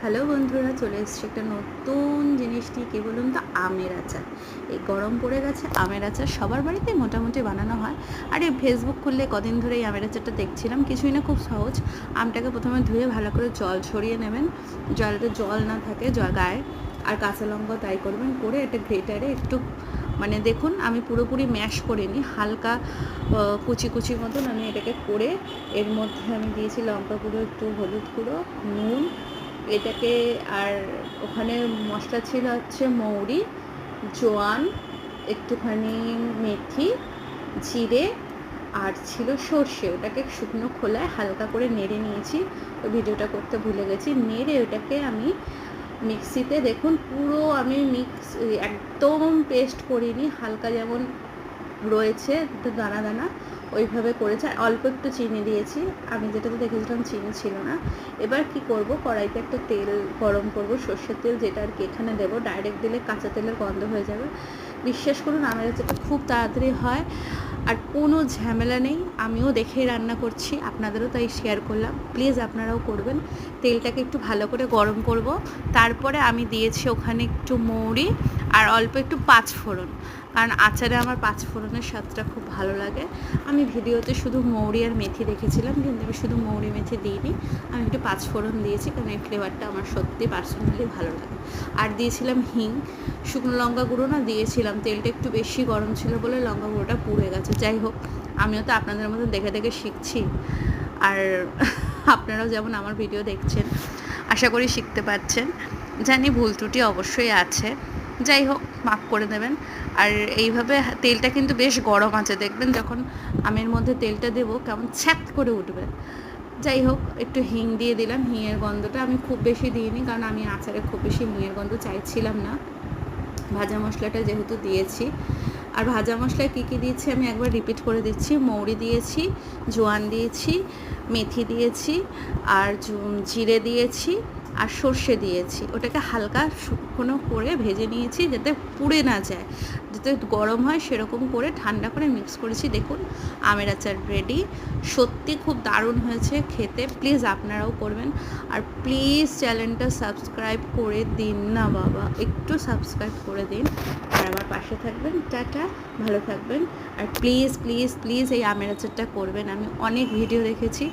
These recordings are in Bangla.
হ্যালো বন্ধুরা, চলে এসছে একটা নতুন জিনিসটি কী বলুন তো, আমের আচার। এই গরম পড়ে গেছে, আমের আচার সবার বাড়িতে মোটামুটি বানানো হয়। আর এই ফেসবুক খুললে কদিন ধরে এই আমের আচারটা দেখছিলাম, কিছুই না, খুব সহজ। আমটাকে প্রথমে ধুয়ে ভালো করে জল ছড়িয়ে নেবেন, যাতে জল না থাকে গায়ে। আর কাঁচা লঙ্কা তাই করবেন, করে এটা গ্রেটারে একটু মানে দেখুন, আমি পুরোপুরি ম্যাশ করিনি, হালকা কুচি কুচি মতন আমি এটাকে করে এর মধ্যে আমি দিয়েছি লঙ্কা গুঁড়ো, একটু হলুদ গুঁড়ো, নুন, এটাকে। আর ওখানে মশলা ছিল হচ্ছে মৌরি, জোয়ান, একটুখানি মেথি, জিরে, আর ছিল সর্ষে। ওটাকে শুকনো খোলায় হালকা করে নেড়ে নিয়েছি, ওই ভিডিওটা করতে ভুলে গেছি। নেড়ে ওটাকে আমি মিক্সিতে, দেখুন পুরো আমি একদম পেস্ট করিনি, হালকা যেমন রয়েছে দানা দানা ওইভাবে করেছি। আর অল্প একটু চিনি দিয়েছি, আমি যেটাতে দেখেছিলাম চিনি ছিল না। এবার কি করব, কড়াইতে একটা তেল গরম করব, সর্ষের তেল, যেটা আর কি এখানে দেবো। ডাইরেক্ট দিলে কাঁচা তেলের গন্ধ হয়ে যাবে। বিশ্বাস করুন, আমের আচারটা খুব তাড়াতাড়ি হয় আর কোনো ঝামেলা নেই। আমিও দেখেই রান্না করছি, আপনাদেরও তাই শেয়ার করলাম, প্লিজ আপনারাও করবেন। তেলটাকে একটু ভালো করে গরম করব, তারপরে আমি দিয়েছি ওখানে একটু মৌরি আর অল্প একটু পাঁচফোড়ন, কারণ আচারে আমার পাঁচফোড়নের স্বাদটা খুব ভালো লাগে। আমি ভিডিওতে শুধু মৌরি আর মেথি দেখেছিলাম, কিন্তু আমি শুধু মৌরি মেথি দিইনি, আমি একটু পাঁচফোড়ন দিয়েছি, কারণ এই ফ্লেভারটা আমার সত্যি পার্সোনালি ভালো লাগে। আর দিয়েছিলাম হিং, শুকনো লঙ্কা গুঁড়ো না দিয়েছিলাম, তেলটা একটু বেশি গরম ছিল বলে লঙ্কা গুঁড়োটা পুড়ে গেছে। যাই হোক, আমিও তো আপনাদের মতো দেখে দেখে শিখছি, আর আপনারাও যেমন আমার ভিডিও দেখছেন, আশা করি শিখতে পারছেন। জানি ভুল ত্রুটি অবশ্যই আছে, যাই হোক মাফ করে দেবেন। আর এইভাবে তেলটা কিন্তু বেশ গরম আছে, দেখবেন যখন আমের মধ্যে তেলটা দেবো কেমন ছ্যাঁক করে উঠবে। যাই হোক, একটু হিং দিয়ে দিলাম, হিঙের গন্ধটা আমি খুব বেশি দিইনি, কারণ আমি আচারে খুব বেশি হিঙের গন্ধ চাইছিলাম না, ভাজা মশলাটা যেহেতু দিয়েছি। আর ভাজা মশলায় কী কী দিয়েছি আমি একবার রিপিট করে দিচ্ছি। মৌরি দিয়েছি, জোয়ান দিয়েছি, মেথি দিয়েছি, আর জিরে দিয়েছি, আর সর্ষে দিয়েছি। ওটাকে হালকা শুকনো করে ভেজে নিয়েছি, যাতে পুড়ে না যায়, যাতে গরম হয় সেরকম করে ঠান্ডা করে মিক্স করেছি। দেখুন, আমের আচার রেডি। সত্যি খুব দারুণ হয়েছে খেতে, প্লিজ আপনারাও করবেন। আর প্লিজ চ্যানেলটা সাবস্ক্রাইব করে দিন না বাবা, একটু সাবস্ক্রাইব করে দিন আর আমার পাশে থাকবেন। টাটা, ভালো থাকবেন। আর প্লিজ প্লিজ প্লিজ এই আমের আচারটা করবেন। আমি অনেক ভিডিও দেখেছি,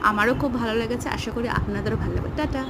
আমারও খুব ভালো লেগেছে, আশা করি আপনাদেরও ভালো লাগবে। টাটা।